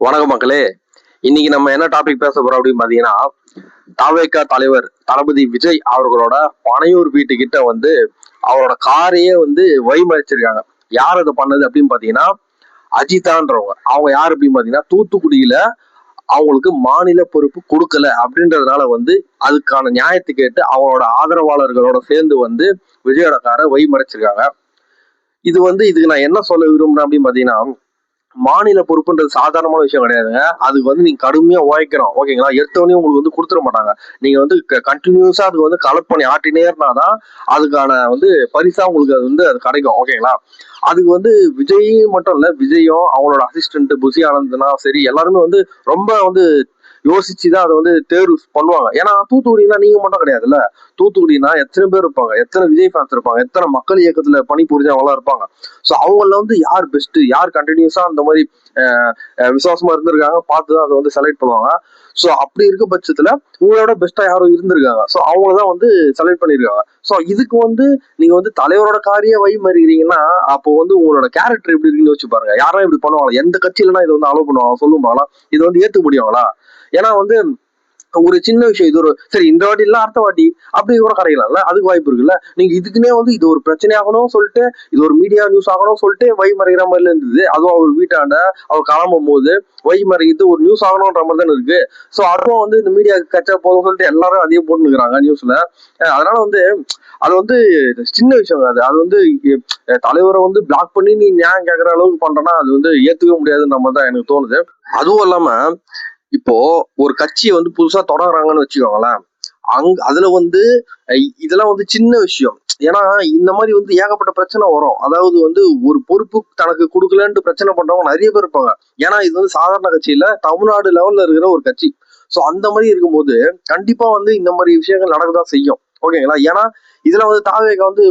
வணக்கம் மக்களே. இன்னைக்கு நம்ம என்ன டாபிக் பேச போறோம் அப்படின்னு பாத்தீங்கன்னா, தாவேகா தலைவர் தளபதி விஜய் அவர்களோட பனையூர் வீட்டுக்கிட்ட வந்து அவரோட காரையே வந்து வழிமறிச்சிருக்காங்க. யார் அதை பண்ணது அப்படின்னு பாத்தீங்கன்னா, அஜிதான்றவங்க. அவங்க யார் அப்படின்னு பாத்தீங்கன்னா, தூத்துக்குடியில அவங்களுக்கு மாநில பொறுப்பு கொடுக்கல அப்படின்றதுனால வந்து அதுக்கான நியாயத்தை கேட்டு அவங்களோட ஆதரவாளர்களோட சேர்ந்து வந்து விஜயோட காரை வழிமறிச்சிருக்காங்க. இது வந்து இதுக்கு நான் என்ன சொல்ல விரும்புறேன் அப்படின்னு பாத்தீங்கன்னா, மாநில பொறுப்புன்றது சாதாரணமான விஷயம் கிடையாதுங்க. அதுக்கு வந்து நீங்க கடுமையா உழைக்கணும். ஓகேங்களா? எடுத்தோடனே உங்களுக்கு வந்து கொடுத்துட மாட்டாங்க. நீங்க வந்து கண்டினியூஸா அதுக்கு வந்து கலெக்ட் பண்ணி ஆட்டினே இருந்தாதான் அதுக்கான வந்து பரிசா உங்களுக்கு அது வந்து அது கிடைக்கும். ஓகேங்களா? அதுக்கு வந்து விஜய் மட்டும் இல்ல, விஜயும் அவங்களோட அசிஸ்டன்ட் புசி ஆனந்தனா சரி எல்லாருமே வந்து ரொம்ப வந்து யோசிச்சுதான் அதை வந்து தேர்வு பண்ணுவாங்க. ஏன்னா தூத்துக்குடினா நீங்க மட்டும் கிடையாதுல்ல. தூத்துக்குடினா எத்தனை பேர் இருப்பாங்க, எத்தனை விஜய் ஃபேன்ஸ் இருப்பாங்க, எத்தனை மக்கள் இயக்கத்துல பணி புரிஞ்சவங்களாம் இருப்பாங்க. ஸோ அவங்கள வந்து யார் பெஸ்ட், யார் கண்டினியூஸா அந்த மாதிரி விசுவாசமா இருந்திருக்காங்க பார்த்துதான் அதை வந்து செலக்ட் பண்ணுவாங்க. ஸோ அப்படி இருக்க பட்சத்துல உங்களோட பெஸ்டா யாரும் இருந்திருக்காங்க. ஸோ அவங்களதான் வந்து செலக்ட் பண்ணிருக்காங்க. ஸோ இதுக்கு வந்து நீங்க வந்து தலைவரோட காரியே வழி மாறிக்கிறீங்கன்னா அப்போ வந்து உங்களோட கேரக்டர் எப்படி இருக்குன்னு யோசிச்சு பாருங்க. யாரும் இப்படி பண்ணுவாங்களா? எந்த கட்சியிலனா இதை வந்து அலோவ் பண்ணுவாங்க சொல்லுவாங்களா? இது வந்து ஏத்துக்க முடியுங்களா? ஏன்னா வந்து ஒரு சின்ன விஷயம், இது ஒரு சரி இந்த வாட்டி இல்ல அடுத்த வாட்டி அப்படி கூட கிடைக்கலாம்ல, அதுக்கு வாய்ப்பு இருக்குல்ல. நீங்க இதுக்குன்னே வந்து இது ஒரு பிரச்சனை ஆகணும் சொல்லிட்டு, இது ஒரு மீடியா நியூஸ் ஆகணும் சொல்லிட்டு வழிமறைகிற மாதிரில இருந்தது. அதுவும் அவர் வீட்டாண்ட அவர் கிளம்பும் போது வழிமறைகிறது ஒரு நியூஸ் ஆகணும்ன்ற மாதிரி தானே இருக்கு. ஸோ அதுவும் வந்து இந்த மீடியா கச்சா போதும் சொல்லிட்டு எல்லாரும் அதையே போட்டு இருக்கிறாங்க நியூஸ்ல. அதனால வந்து அது வந்து சின்ன விஷயம். அது வந்து தலைவரை வந்து பிளாக் பண்ணி நீ நியாயம் கேட்கற அளவுக்கு பண்றேன்னா அது வந்து ஏத்துக்கவே முடியாதுன்ற மாதிரி தான் எனக்கு தோணுது. அதுவும் இல்லாம இப்போ ஒரு கட்சியை வந்து புதுசா தொடங்குறாங்கன்னு வச்சுக்கோங்களேன், அதுல வந்து இதெல்லாம் வந்து சின்ன விஷயம். ஏன்னா இந்த மாதிரி வந்து ஏகப்பட்ட பிரச்சனை வரும். அதாவது வந்து ஒரு பொறுப்பு தனக்கு கொடுக்கலன்ட்டு பிரச்சனை பண்றவங்க நிறைய பேர் இருப்பாங்க. ஏன்னா இது வந்து சாதாரண கட்சி இல்ல, தமிழ்நாடு லெவல்ல இருக்கிற ஒரு கட்சி. சோ அந்த மாதிரி இருக்கும்போது கண்டிப்பா வந்து இந்த மாதிரி விஷயங்கள் நடக்கதான் செய்யும். ஓகேங்களா? ஏன்னா இதுல வந்து தாவேகா வந்து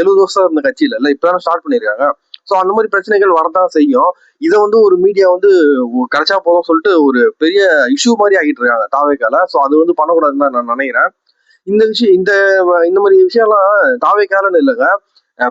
70 வருஷம் இருந்த கட்சி இல்ல, இப்பதான் ஸ்டார்ட் பண்ணிருக்காங்க. சோ அந்த மாதிரி பிரச்சனைகள் வரதான் செய்யும். இதை வந்து ஒரு மீடியா வந்து கிடைச்சா போதும் சொல்லிட்டு ஒரு பெரிய இஷ்யூ மாதிரி ஆகிட்டு இருக்காங்க தாவேக்கால. சோ அது வந்து பண்ணக்கூடாதுன்னு தான் நான் நினைக்கிறேன். இந்த விஷயம் இந்த மாதிரி விஷயம்லாம் தாவேக்காலன்னு இல்லைங்க,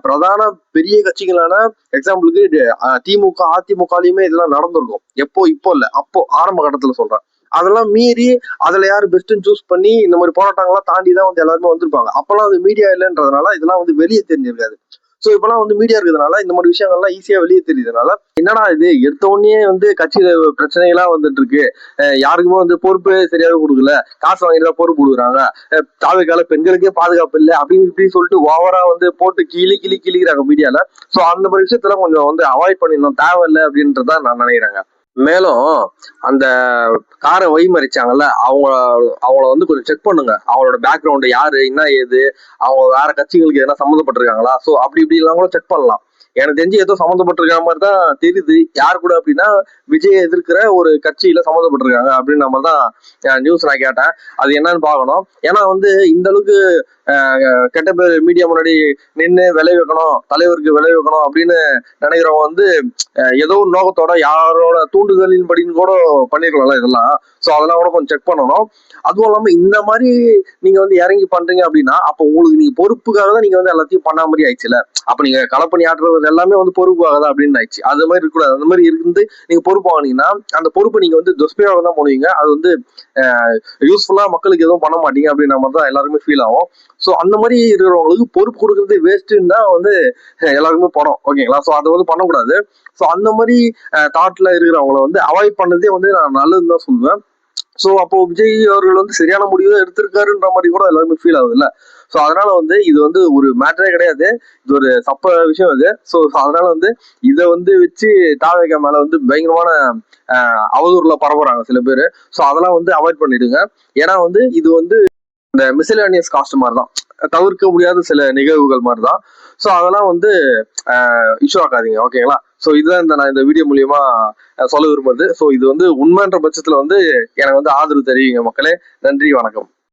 பிரதான பெரிய கட்சிகளான எக்ஸாம்பிளுக்கு திமுக அதிமுகலயுமே இதெல்லாம் நடந்திருக்கும். இப்போ இல்ல, அப்போ ஆரம்ப கட்டத்துல சொல்றேன். அதெல்லாம் மீறி அதுல யாரு பெஸ்ட்னு சூஸ் பண்ணி இந்த மாதிரி போராட்டங்கள்லாம் தாண்டிதான் வந்து எல்லாருமே வந்திருப்பாங்க. அப்பெல்லாம் அது மீடியா இல்லைன்றதுனால இதெல்லாம் வந்து வெளியே தெரிஞ்சிருக்காது. சோ இப்பெல்லாம் வந்து மீடியா இருக்கிறதுனால இந்த மாதிரி விஷயங்கள்லாம் ஈஸியா வெளியே தெரியுதுனால என்னடா இது எடுத்த உடனே வந்து கட்சியில பிரச்சனைகளா வந்துட்டு இருக்கு, யாருக்குமே வந்து பொறுப்பு சரியாக கொடுக்கல, காசு வாங்கிட்டு பொறுப்பு கொடுக்குறாங்க, தாவேக்கால பெண்களுக்கே பாதுகாப்பு இல்லை அப்படின்னு இப்படின்னு சொல்லிட்டு ஓவரா வந்து போட்டு கிளிக்கிறாங்க மீடியால. சோ அந்த மாதிரி விஷயத்தெல்லாம் கொஞ்சம் வந்து அவாய்ட் பண்ணிடணும், தேவையில்லை அப்படின்றதான் நான் நினைக்கிறேங்க. மேலும் அந்த காரை வழிமறிச்சாங்கல்ல, அவங்கள வந்து கொஞ்சம் செக் பண்ணுங்க. அவங்களோட பேக்ரவுண்ட் யாரு, என்ன ஏது, அவங்க வேற கட்சிகளுக்கு எதனா சம்மந்தப்பட்டிருக்காங்களா? சோ அப்படி இப்படி எல்லாம் கூட செக் பண்ணலாம். எனக்கு தெரிஞ்சு ஏதோ சம்மந்தப்பட்டிருக்க மாதிரி தான் தெரியுது. யாரு கூட அப்படின்னா விஜய் எதிர்க்கிற ஒரு கட்சியில சம்மந்தப்பட்டிருக்காங்க அப்படின்ற மாதிரி தான் நியூஸ் நான் கேட்டேன். அது என்னன்னு பார்க்கணும். ஏன்னா வந்து இந்த அளவுக்கு கெட்ட பேர் மீடியா முன்னாடி நின்று விளை வைக்கணும், தலைவருக்கு விளை வைக்கணும் அப்படின்னு நினைக்கிறவங்க வந்து ஏதோ ஒரு நோக்கத்தோட யாரோட தூண்டுதலின் படின்னு கூட பண்ணிருக்கலாம்ல இதெல்லாம். சோ அதெல்லாம் கூட கொஞ்சம் செக் பண்ணணும். அதுவும் இல்லாம இந்த மாதிரி நீங்க வந்து இறங்கி பண்றீங்க அப்படின்னா அப்ப உங்களுக்கு நீங்க பொறுப்புக்காக தான் நீங்க வந்து எல்லாத்தையும் பண்ண மாதிரி ஆயிடுச்சுல. அப்ப நீங்க களப்பணி ஆற்றுறது எல்லாமே வந்து பொறுப்பாக தான் அப்படின்னு ஆயிடுச்சு. அது மாதிரி இருக்கக்கூடாது. அந்த மாதிரி இருந்து நீங்க பொறுப்பு வாங்கினீங்கன்னா அந்த பொறுப்பு நீங்க வந்து துஷ்பிரயோக தான் பண்ணுவீங்க. அது வந்து யூஸ்ஃபுல்லா மக்களுக்கு எதுவும் பண்ண மாட்டீங்க அப்படின்ற மாதிரி தான் எல்லாருமே ஃபீல் ஆகும். சோ அந்த மாதிரி இருக்கிறவங்களுக்கு பொறுப்பு கொடுக்கறது வேஸ்ட்ன்னு தான் வந்து எல்லாருக்குமே படம். ஓகேங்களா? சோ அதை வந்து பண்ணக்கூடாது. சோ அந்த மாதிரி தாட்ல இருக்கிறவங்கள வந்து அவாய்ட் பண்ணதே வந்து நான் நல்லதுன்னு தான் சொல்லுவேன். சோ அப்போ விஜய் அவர்கள் வந்து சரியான முடிவு எடுத்திருக்காருன்ற மாதிரி கூட எல்லாருமே ஃபீல் ஆகுது இல்ல. சோ அதனால வந்து இது வந்து ஒரு மேட்டரே கிடையாது, இது ஒரு சப்ப விஷயம் இது. சோ அதனால வந்து இதை வந்து வச்சு தாவேகா மேல வந்து பயங்கரமான அவதூறுல பரவுறாங்க சில பேரு. சோ அதெல்லாம் வந்து அவாய்ட் பண்ணிடுங்க. ஏன்னா வந்து இது வந்து இந்த மிஸ்செலேனியஸ் காஸ்ட் மாதிரி தான், தவிர்க்க முடியாத சில நிகழ்வுகள் மாதிரி தான். ஸோ அதெல்லாம் வந்து இஷ்யூ ஆக்காதீங்க. ஓகேங்களா? ஸோ இதுதான் நான் இந்த வீடியோ மூலியமா சொல்ல விரும்புறது. ஸோ இது வந்து உண்மைன்ற பட்சத்துல வந்து எனக்கு வந்து ஆதரவு தெரிவிங்க மக்களே. நன்றி, வணக்கம்.